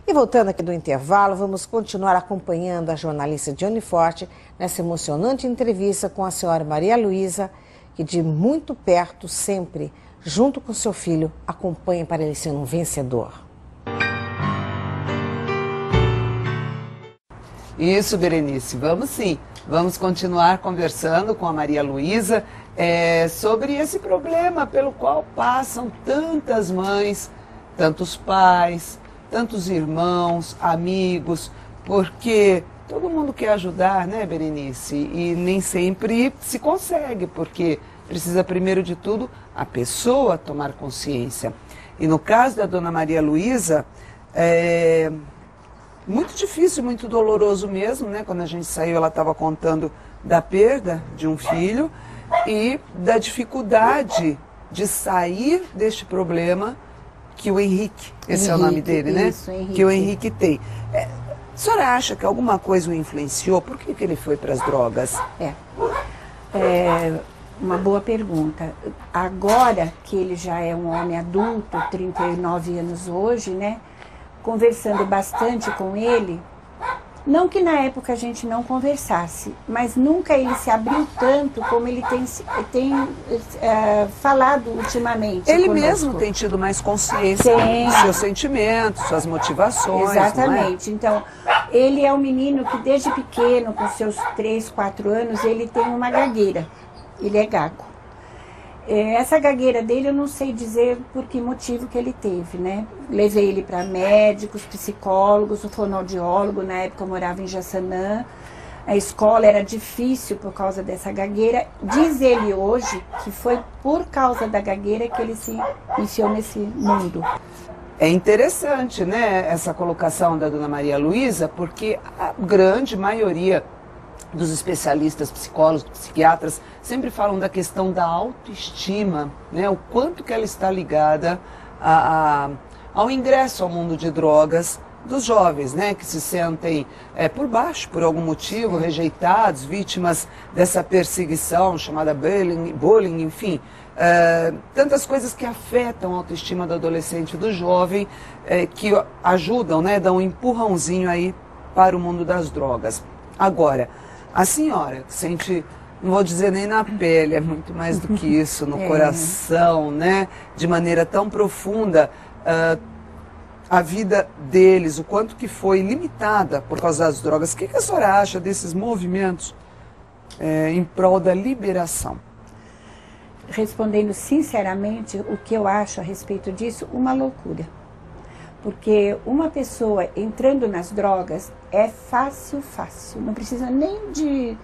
E voltando aqui do intervalo, vamos continuar acompanhando a jornalista Dione Forte nessa emocionante entrevista com a senhora Maria Luísa, que de muito perto, sempre, junto com seu filho, acompanha para ele ser um vencedor. Isso, Berenice, vamos sim. Vamos continuar conversando com a Maria Luísa sobre esse problema pelo qual passam tantas mães, tantos pais, tantos irmãos, amigos, porque todo mundo quer ajudar, né, Berenice? E nem sempre se consegue, porque precisa, primeiro de tudo, a pessoa tomar consciência. E no caso da dona Maria Luísa, é muito difícil, muito doloroso mesmo, né? Quando a gente saiu, ela estava contando da perda de um filho e da dificuldade de sair deste problema que o Henrique, esse é o nome dele, né? Isso, Henrique. Que o Henrique tem. A senhora acha que alguma coisa o influenciou? Por que ele foi para as drogas? Uma boa pergunta. Agora que ele já é um homem adulto, 39 anos hoje, né? Conversando bastante com ele, não que na época a gente não conversasse, mas nunca ele se abriu tanto como ele tem falado ultimamente. Ele conosco. mesmo tem tido mais consciência dos seus sentimentos, suas motivações. Exatamente. Não é? Então, ele é um menino que desde pequeno, com seus 3, 4 anos, ele tem uma gagueira. Ele é gago. Essa gagueira dele eu não sei dizer por que motivo que ele teve, né? Levei ele para médicos, psicólogos, o fonoaudiólogo, na época eu morava em Jaçanã. A escola era difícil por causa dessa gagueira. Diz ele hoje que foi por causa da gagueira que ele se enfiou nesse mundo. É interessante, né, essa colocação da dona Maria Luísa, porque a grande maioria dos especialistas, psicólogos, psiquiatras, sempre falam da questão da autoestima, né? O quanto que ela está ligada ao ingresso ao mundo de drogas dos jovens, né? Que se sentem por baixo, por algum motivo, rejeitados, vítimas dessa perseguição chamada bullying, enfim. Tantas coisas que afetam a autoestima do adolescente e do jovem, que ajudam, né? Dão um empurrãozinho aí para o mundo das drogas. Agora, a senhora sente, não vou dizer nem na pele, é muito mais do que isso, no coração, né? De maneira tão profunda, a vida deles, o quanto que foi limitada por causa das drogas. O que a senhora acha desses movimentos em prol da liberação? Respondendo sinceramente, o que eu acho a respeito disso, uma loucura. Porque uma pessoa entrando nas drogas é fácil, não precisa nem de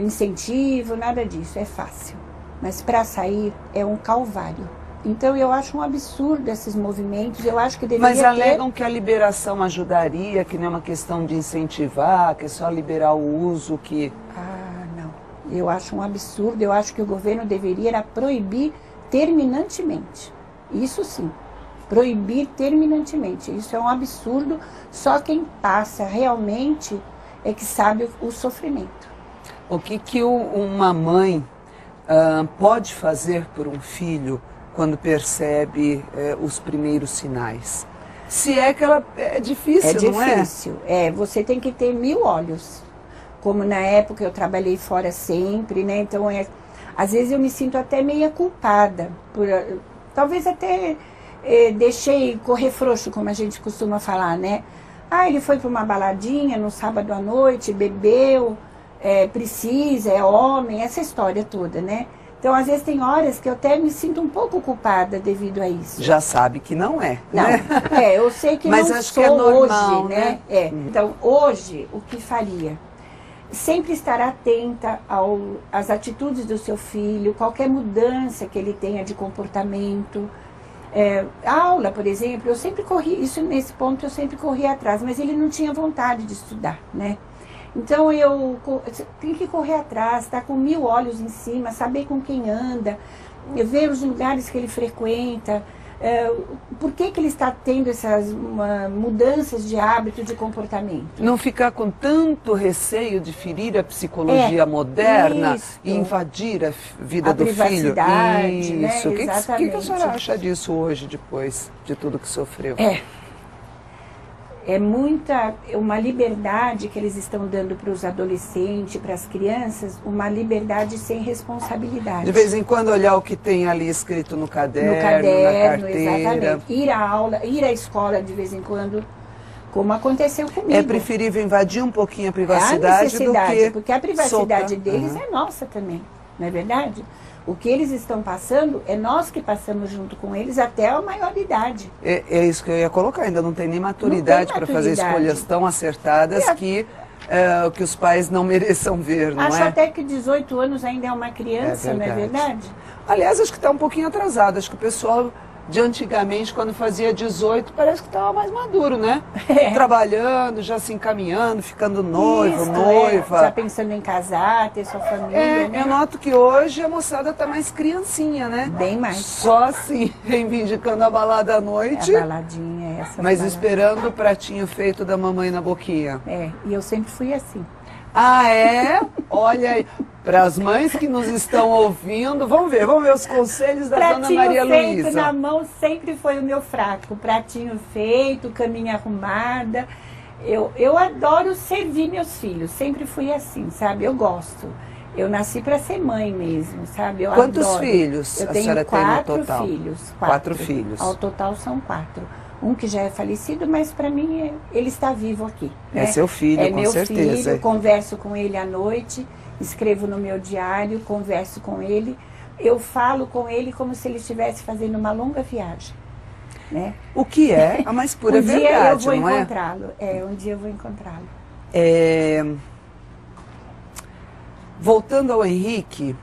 incentivo, nada disso, é fácil. Mas para sair é um calvário. Então eu acho um absurdo esses movimentos, eu acho que deveria Mas alegam que a liberação ajudaria, que não é uma questão de incentivar, que é só liberar o uso, que... Ah, não. Eu acho um absurdo, eu acho que o governo deveria proibir terminantemente. Isso sim. Proibir terminantemente. Isso é um absurdo, só quem passa realmente é que sabe o sofrimento. O que uma mãe pode fazer por um filho quando percebe os primeiros sinais? Se é que ela... É difícil, não é? É difícil. Você tem que ter 1000 olhos. Como na época eu trabalhei fora sempre, né? Então, às vezes eu me sinto até meio culpada. Talvez até... deixei correr frouxo, como a gente costuma falar, né? Ele foi para uma baladinha no sábado à noite, bebeu, precisa, é homem, essa história toda, né? Então, às vezes tem horas que eu até me sinto um pouco culpada devido a isso. Já sabe que não é, não, né? Eu sei que mas não acho sou que é normal, hoje, né? Então, hoje, o que faria? Sempre estar atenta às atitudes do seu filho, qualquer mudança que ele tenha de comportamento. Aula, por exemplo, eu sempre corri, nesse ponto eu sempre corri atrás, mas ele não tinha vontade de estudar, né? Então eu tenho que correr atrás, estar com 1000 olhos em cima, saber com quem anda, ver os lugares que ele frequenta, por que ele está tendo essas mudanças de hábito, de comportamento. Não ficar com tanto receio de ferir a psicologia moderna e invadir a vida do filho. Isso, né? O que a senhora Exatamente. acha disso hoje, depois de tudo que sofreu? uma liberdade que eles estão dando para os adolescentes, para as crianças, uma liberdade sem responsabilidade. De vez em quando olhar o que tem ali escrito no caderno, na carteira. Exatamente. Ir à aula, ir à escola de vez em quando, como aconteceu comigo. É preferível invadir um pouquinho a privacidade do que porque a privacidade soltar. deles é nossa também, não é verdade? O que eles estão passando, é nós que passamos junto com eles até a maioridade. É isso que eu ia colocar, ainda não tem nem maturidade para fazer escolhas tão acertadas que os pais não mereçam ver, não Acho é? até que 18 anos ainda é uma criança, não é verdade? Aliás, acho que está um pouquinho atrasado, acho que o pessoal de antigamente, quando fazia 18, parece que estava mais maduro, né? Trabalhando, já se encaminhando, ficando noivo, noiva. Já pensando em casar, ter sua família, né? Eu noto que hoje a moçada tá mais criancinha, né? Bem mais. Só assim, reivindicando a balada à noite. A baladinha, essa. Mas esperando o pratinho feito da mamãe na boquinha. E eu sempre fui assim. Ah, é? Olha aí. Para as mães que nos estão ouvindo, vamos ver os conselhos da Dona Maria Luísa. Pratinho feito na mão sempre foi o meu fraco. Pratinho feito, caminha arrumada. Eu adoro servir meus filhos, sempre fui assim, sabe? Eu gosto. Eu nasci para ser mãe mesmo, sabe? Eu Quantos adoro. filhos eu a tenho senhora tem no total? 4 filhos. 4 filhos. Ao total são 4. Um que já é falecido, mas para mim ele está vivo aqui. É seu filho, com certeza. É meu filho, converso com ele à noite, escrevo no meu diário, converso com ele. Eu falo com ele como se ele estivesse fazendo uma longa viagem. Né? O que é a mais pura verdade, não é? Um dia eu vou encontrá-lo. Um dia eu vou encontrá-lo. Voltando ao Henrique,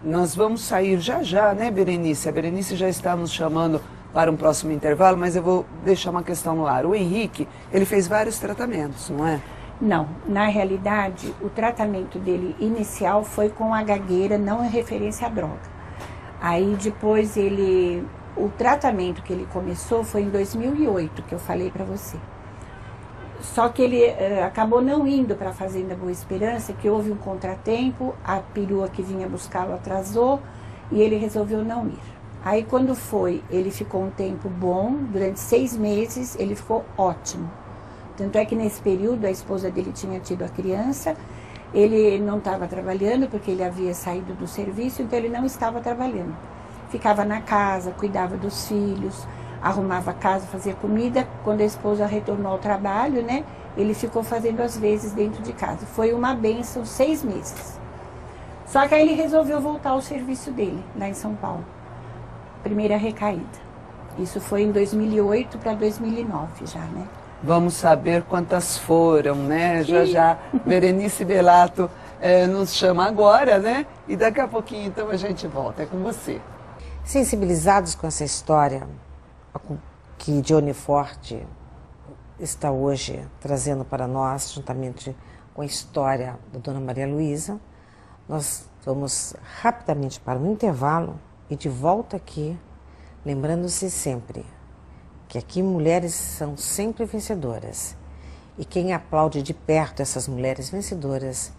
nós vamos sair já, né, Berenice? A Berenice já está nos chamando para um próximo intervalo, mas eu vou deixar uma questão no ar. O Henrique, ele fez vários tratamentos, não é? Não, na realidade, o tratamento dele inicial foi com a gagueira, não em referência à droga. Aí depois o tratamento que ele começou foi em 2008, que eu falei para você. Só que ele acabou não indo para a Fazenda Boa Esperança, que houve um contratempo, a perua que vinha buscá-lo atrasou e ele resolveu não ir. Aí quando foi, ele ficou um tempo bom, durante 6 meses ele ficou ótimo. Tanto é que nesse período a esposa dele tinha tido a criança, ele não estava trabalhando porque ele havia saído do serviço, então ele não estava trabalhando. Ficava na casa, cuidava dos filhos, arrumava a casa, fazia comida. Quando a esposa retornou ao trabalho, né, ele ficou fazendo as vezes dentro de casa. Foi uma bênção, 6 meses. Só que aí ele resolveu voltar ao serviço dele, lá em São Paulo. Primeira recaída. Isso foi em 2008 para 2009 já, né? Vamos saber quantas foram, né? Já. Berenice Bellato nos chama agora, né? E daqui a pouquinho, então, a gente volta. É com você. Sensibilizados com essa história que Johnny Forte está hoje trazendo para nós, juntamente com a história da Dona Maria Luísa, nós vamos rapidamente para um intervalo e de volta aqui, lembrando-se sempre que aqui mulheres são sempre vencedoras. E quem aplaude de perto essas mulheres vencedoras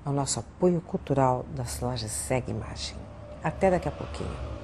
é o nosso apoio cultural das lojas Segue Imagem. Até daqui a pouquinho.